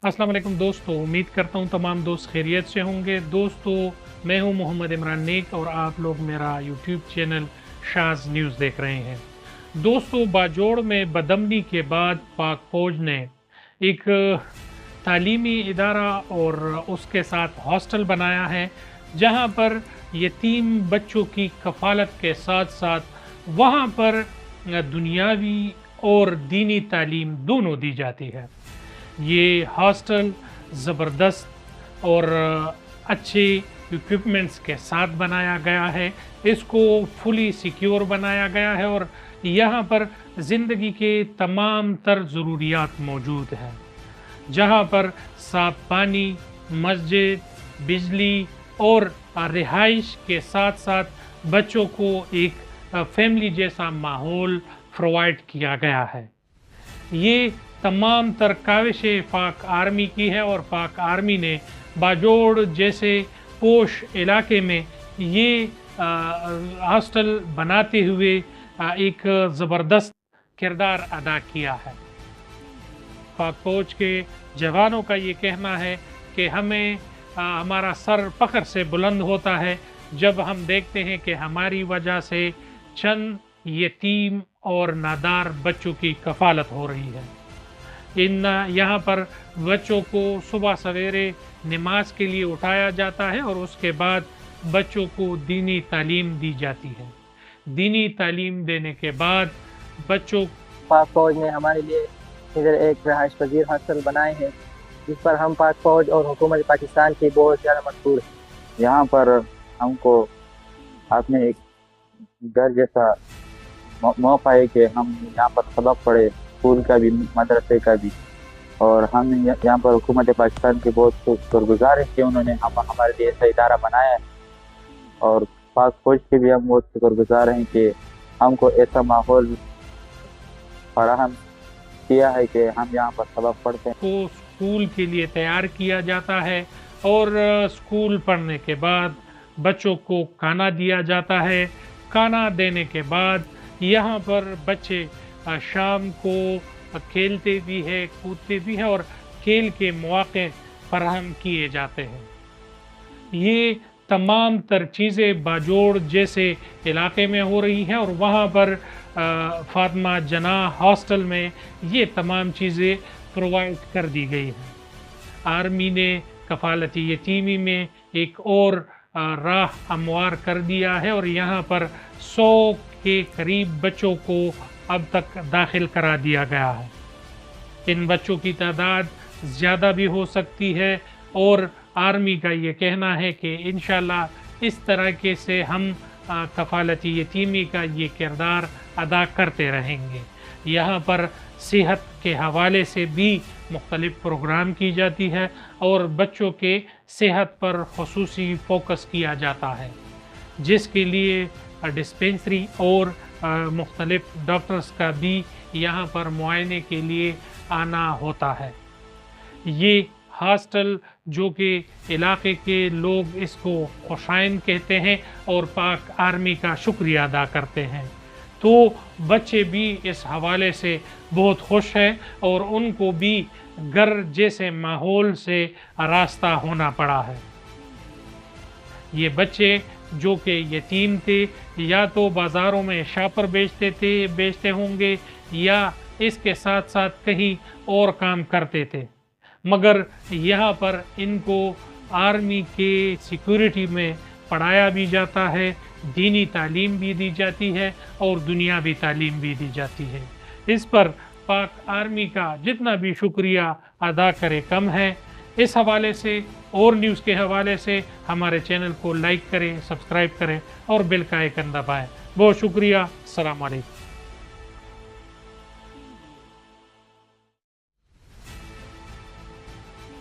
अस्सलाम वालेकुम दोस्तों, उम्मीद करता हूँ तमाम दोस्त खैरियत से होंगे। दोस्तों, मैं हूँ मोहम्मद इमरान नेक और आप लोग मेरा यूट्यूब चैनल शाज़ न्यूज़ देख रहे हैं। दोस्तों, बाजोड़ में बदअमनी के बाद पाक फ़ौज ने एक तालीमी इदारा और उसके साथ हॉस्टल बनाया है, जहाँ पर यतीम बच्चों की कफ़ालत के साथ-साथ वहाँ पर दुनियावी और दीनी तालीम दोनों दी जाती है। ये हॉस्टल ज़बरदस्त और अच्छे इक्विपमेंट्स के साथ बनाया गया है। इसको फुली सिक्योर बनाया गया है और यहाँ पर ज़िंदगी के तमाम तर ज़रूरियात मौजूद हैं, जहाँ पर साफ़ पानी, मस्जिद, बिजली और रिहाइश के साथ-साथ बच्चों को एक फैमिली जैसा माहौल प्रोवाइड किया गया है। ये तमाम तर काविशें पाक आर्मी की है और पाक आर्मी ने बाजोड़ जैसे पोश इलाके में ये हॉस्टल बनाते हुए एक ज़बरदस्त किरदार अदा किया है। पाक फ़ौज के जवानों का ये कहना है कि हमें हमारा सर फ़ख्र से बुलंद होता है जब हम देखते हैं कि हमारी वजह से चंद यतीम और नादार बच्चों की कफ़ालत हो रही है। यहाँ पर बच्चों को सुबह सवेरे नमाज के लिए उठाया जाता है और उसके बाद बच्चों को दीनी तालीम दी जाती है। दीनी तालीम देने के बाद बच्चों पाक फ़ौज ने हमारे लिए इधर एक रहायश पज़ीर हॉस्टल बनाए हैं, जिस पर हम पाक फ़ौज और हुकूमत पाकिस्तान की बहुत ज़्यादा मशहूर है। यहाँ पर हमको आपने एक घर जैसा मौका है कि हम यहाँ पर सबक पढ़े, स्कूल का भी, मदरसे का भी, और हम यहाँ पर हुकूमत पाकिस्तान के बहुत शुक्रगुजार हैं कि उन्होंने हमारे लिए ऐसा इदारा बनाया है, और पाक फ़ौज के भी हम बहुत शुक्रगुजार हैं कि हमको ऐसा माहौल फराहम किया है कि हम यहाँ पर सबक पढ़ते हैं। को स्कूल के लिए तैयार किया जाता है और स्कूल पढ़ने के बाद बच्चों को खाना दिया जाता है। खाना देने के बाद यहाँ पर बच्चे शाम को खेलते भी हैं, कूदते भी हैं और खेल के मौके फराहम किए जाते हैं। ये तमाम तर चीज़ें बाजोड़ जैसे इलाके में हो रही हैं और वहाँ पर फातिमा जनाह हॉस्टल में ये तमाम चीज़ें प्रोवाइड कर दी गई हैं। आर्मी ने कफ़ालती यतीमी में एक और राह हमवार कर दिया है और यहाँ पर 100 के करीब बच्चों को अब तक दाखिल करा दिया गया है। इन बच्चों की तादाद ज़्यादा भी हो सकती है और आर्मी का ये कहना है कि इंशाल्लाह इस तरीके से हम कफ़ालती यतीमी का ये किरदार अदा करते रहेंगे। यहाँ पर सेहत के हवाले से भी मुख्तलिफ़ प्रोग्राम की जाती है और बच्चों के सेहत पर ख़ुसूसी फ़ोकस किया जाता है, जिसके लिए डिस्पेंसरी और मुख्तलिफ़ डॉक्टर्स का भी यहाँ पर मुआयने के लिए आना होता है। ये हॉस्टल जो कि इलाके के लोग इसको खुशाइन कहते हैं और पाक आर्मी का शुक्रिया अदा करते हैं, तो बच्चे भी इस हवाले से बहुत खुश हैं और उनको भी घर जैसे माहौल से रास्ता होना पड़ा है। ये बच्चे जो कि यतीम थे, या तो बाज़ारों में शापर बेचते होंगे या इसके साथ साथ कहीं और काम करते थे, मगर यहाँ पर इनको आर्मी के सिक्योरिटी में पढ़ाया भी जाता है, दीनी तालीम भी दी जाती है और दुनियावी तालीम भी दी जाती है। इस पर पाक आर्मी का जितना भी शुक्रिया अदा करे कम है। इस हवाले से और न्यूज़ के हवाले से हमारे चैनल को लाइक करें, सब्सक्राइब करें और बेल का आइकन दबाएं। बहुत शुक्रिया। अस्सलाम वालेकुम।